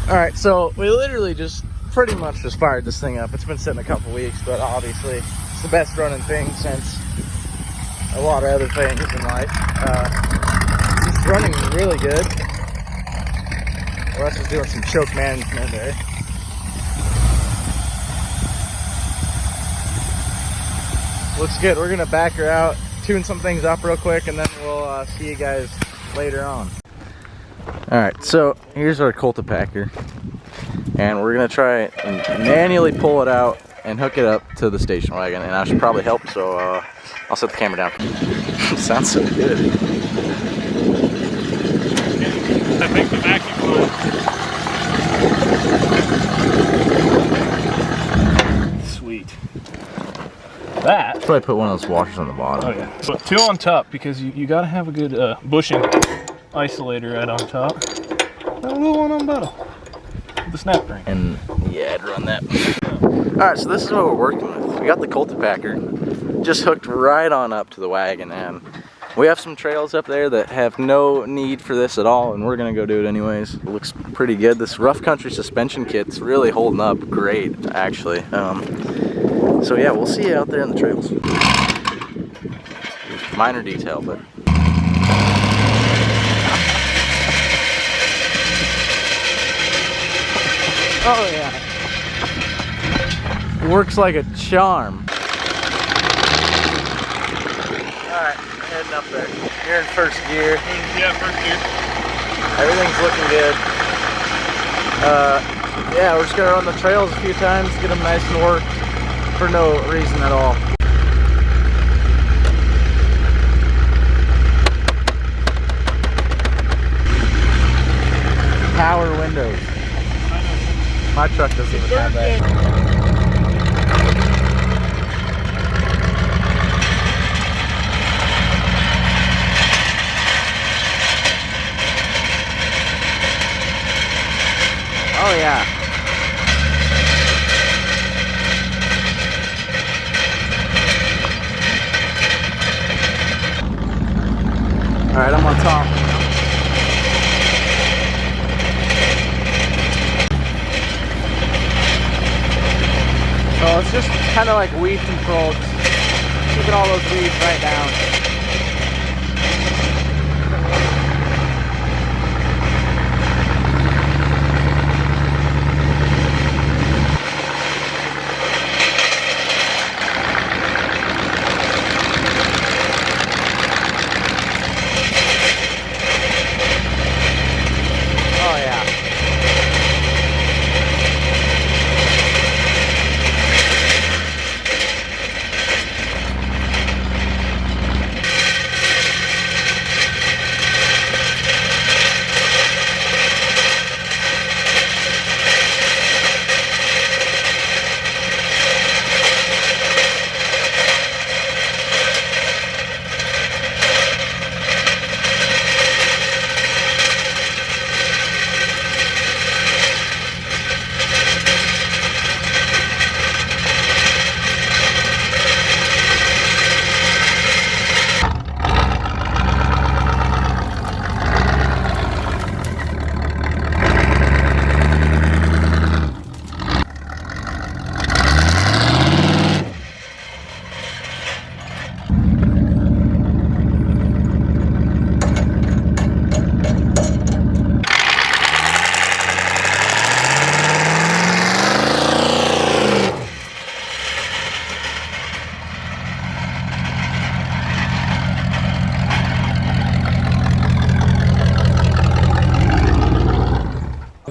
All right, so we literally just pretty much just fired this thing up. It's been sitting a couple weeks, but obviously it's the best running thing since a lot of other things in life. It's running really good. Russ is doing some choke management there. Looks good. We're gonna back her out, tune some things up real quick, and then we'll see you guys later on. All right, so here's our CULTIPACKER, and we're gonna try and manually pull it out and hook it up to the station wagon. And I should probably help, so I'll set the camera down. Sounds so good. I think the vacuum line. Sweet. That. Probably put one of those washers on the bottom. Oh yeah. But two on top because you gotta have a good bushing isolator right on top. And a little one on bottom. The snap ring. And yeah, I'd run that. Alright, so this is what we're working with. We got the CULTIPACKER just hooked right on up to the wagon, and we have some trails up there that have no need for this at all, and we're gonna go do it anyways. It looks pretty good. This rough country suspension kit's really holding up great, actually. So yeah, we'll see you out there in the trails. Minor detail, but oh yeah. Works like a charm. Alright, heading up there. You're in first gear. Yeah, first gear. Everything's looking good. Yeah, we're just gonna run the trails a few times, get them nice and worked for no reason at all. Power windows. My truck doesn't even have that. Oh yeah. All right, I'm on top. So it's just kind of like weed control, just keeping all those weeds right down. Oh yeah.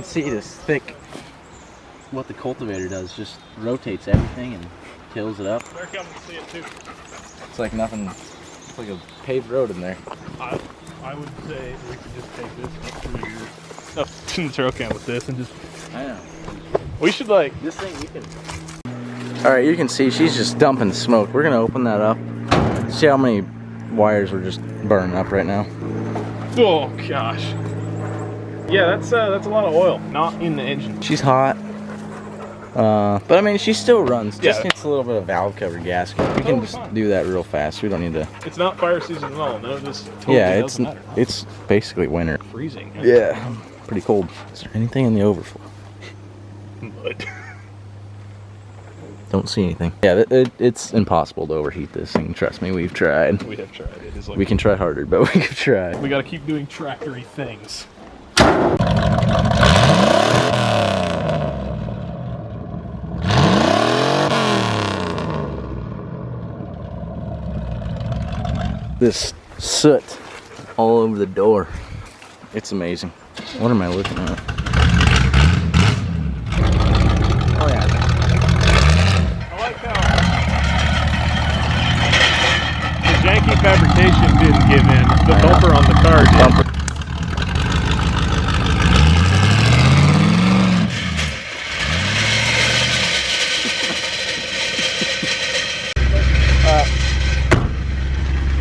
See this thick, what the cultivator does, just rotates everything and tills it up. They're coming to see it too. It's like nothing, it's like a paved road in there. I would say we could just take this up through your up to the trail cam with this and just. I know. We should like this thing. You can. All right, you can see she's just dumping smoke. We're gonna open that up. See how many wires are just burning up right now. Oh gosh. Yeah, that's a lot of oil, not in the engine. She's hot. But I mean, she still runs. Just Yeah. needs a little bit of valve cover gasket. We can just do that real fast. We don't need to. It's not fire season at all. No, this totally Yeah, doesn't matter. it's basically winter. Freezing. Yeah. pretty cold. Is there anything in the overflow? But Don't see anything. Yeah, it's impossible to overheat this thing. Trust me, we've tried. we have tried. It is like We can try harder, but we can try. we got to keep doing tractory things. This soot all over the door. It's amazing. What am I looking at? Oh yeah. I like how the janky fabrication didn't give in. The bumper on the car did.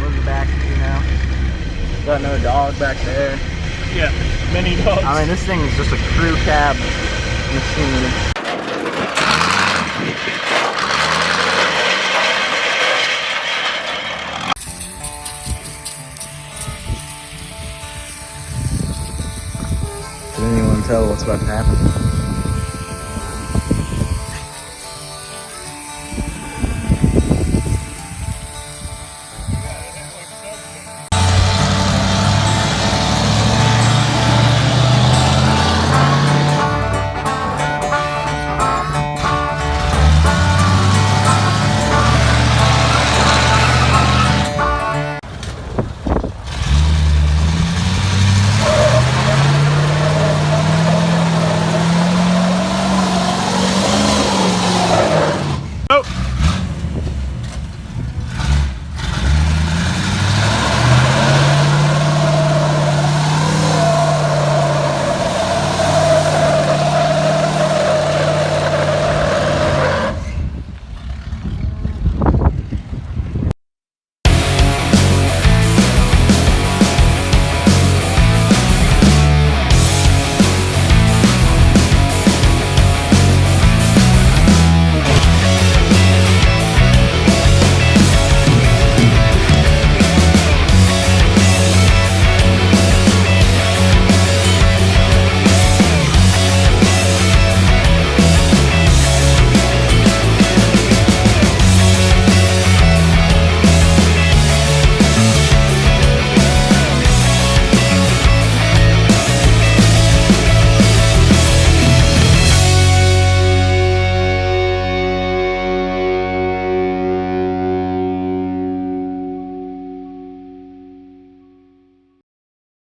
We're back here now. Got another dog back there. Yeah, many dogs. I mean, this thing is just a crew cab machine. Did anyone tell what's about to happen?